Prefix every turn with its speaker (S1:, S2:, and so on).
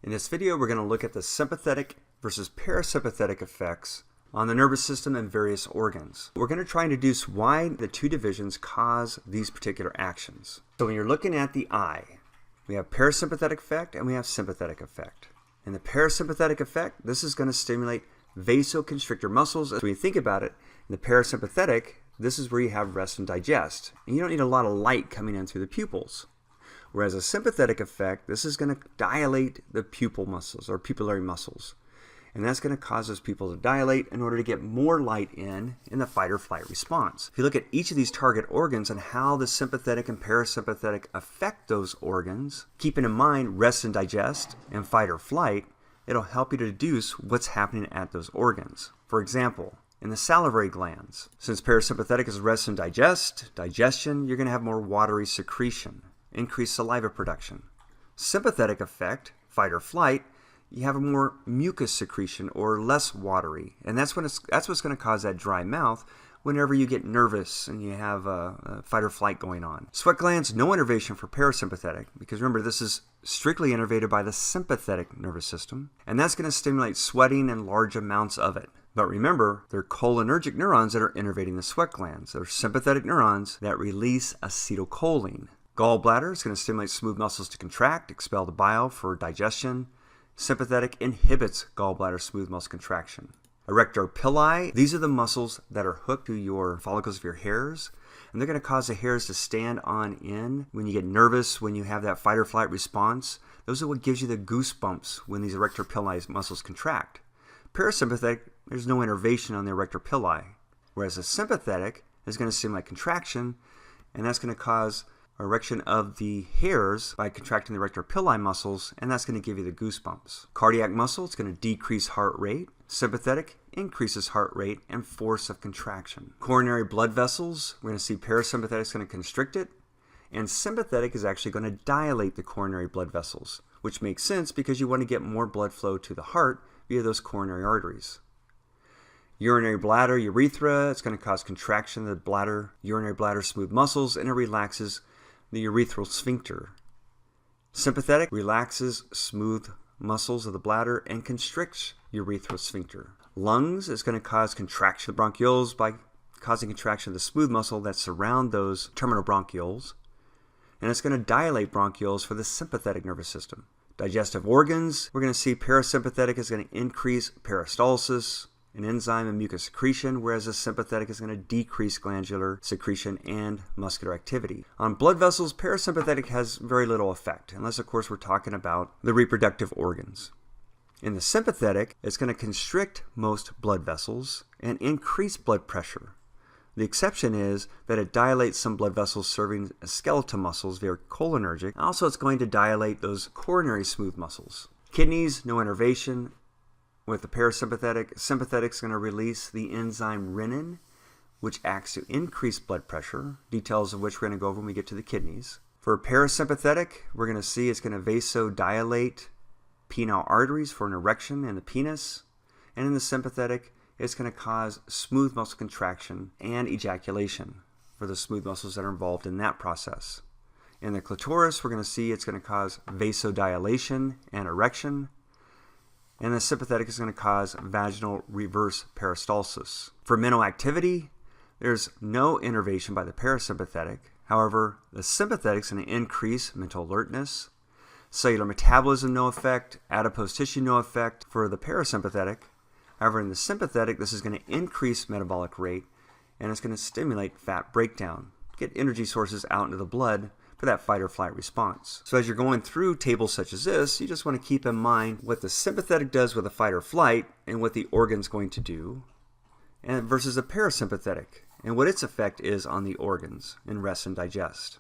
S1: In this video, we're going to look at the sympathetic versus parasympathetic effects on the nervous system and various organs. We're going to try and deduce why the two divisions cause these particular actions. So when you're looking at the eye, we have parasympathetic effect and we have sympathetic effect. In the parasympathetic effect, this is going to stimulate vasoconstrictor muscles. So when you think about it, in the parasympathetic, this is where you have rest and digest. And you don't need a lot of light coming in through the pupils. Whereas a sympathetic effect, this is going to dilate the pupil muscles or pupillary muscles. And that's going to cause those pupils to dilate in order to get more light in the fight or flight response. If you look at each of these target organs and how the sympathetic and parasympathetic affect those organs, keeping in mind rest and digest and fight or flight, it'll help you to deduce what's happening at those organs. For example, in the salivary glands, since parasympathetic is rest and digestion, you're going to have more watery secretion, increased saliva production. Sympathetic effect, fight or flight, you have a more mucus secretion or less watery, and that's what's going to cause that dry mouth whenever you get nervous and you have a fight or flight going on. Sweat glands, no innervation for parasympathetic, because remember, this is strictly innervated by the sympathetic nervous system, and that's going to stimulate sweating and large amounts of it. But remember, they're cholinergic neurons that are innervating the sweat glands. They're sympathetic neurons that release acetylcholine. Gallbladder is going to stimulate smooth muscles to contract, expel the bile for digestion. Sympathetic inhibits gallbladder smooth muscle contraction. Erector pili, these are the muscles that are hooked to your follicles of your hairs, and they're going to cause the hairs to stand on end when you get nervous, when you have that fight or flight response. Those are what gives you the goosebumps when these erector pili muscles contract. Parasympathetic, there's no innervation on the erector pili, whereas a sympathetic is going to stimulate contraction, and that's going to cause erection of the hairs by contracting the erector pili muscles, and that's going to give you the goosebumps. Cardiac muscle, it's going to decrease heart rate. Sympathetic increases heart rate and force of contraction. Coronary blood vessels, we're going to see parasympathetic is going to constrict it, and sympathetic is actually going to dilate the coronary blood vessels, which makes sense because you want to get more blood flow to the heart via those coronary arteries. Urinary bladder, urethra, it's going to cause contraction of the bladder, urinary bladder smooth muscles, and it relaxes the urethral sphincter. Sympathetic relaxes smooth muscles of the bladder and constricts urethral sphincter. Lungs is going to cause contraction of the bronchioles by causing contraction of the smooth muscle that surround those terminal bronchioles, and it's going to dilate bronchioles for the sympathetic nervous system. Digestive organs, we're going to see parasympathetic is going to increase peristalsis, an enzyme and mucus secretion, whereas the sympathetic is going to decrease glandular secretion and muscular activity. On blood vessels, parasympathetic has very little effect, unless of course we're talking about the reproductive organs. In the sympathetic, it's going to constrict most blood vessels and increase blood pressure. The exception is that it dilates some blood vessels serving as skeletal muscles via cholinergic. Also, it's going to dilate those coronary smooth muscles. Kidneys, no innervation. With the parasympathetic, sympathetic is going to release the enzyme renin, which acts to increase blood pressure, details of which we're going to go over when we get to the kidneys. For parasympathetic, we're going to see it's going to vasodilate penile arteries for an erection in the penis. And in the sympathetic, it's going to cause smooth muscle contraction and ejaculation for the smooth muscles that are involved in that process. In the clitoris, we're going to see it's going to cause vasodilation and erection. And the sympathetic is going to cause vaginal reverse peristalsis. For mental activity, there's no innervation by the parasympathetic. However, the sympathetic is going to increase mental alertness. Cellular metabolism, no effect. Adipose tissue, no effect for the parasympathetic. However, in the sympathetic, this is going to increase metabolic rate, and it's going to stimulate fat breakdown, get energy sources out into the blood for that fight or flight response. So as you're going through tables such as this, you just want to keep in mind what the sympathetic does with a fight or flight and what the organ's going to do, and versus a parasympathetic and what its effect is on the organs in rest and digest.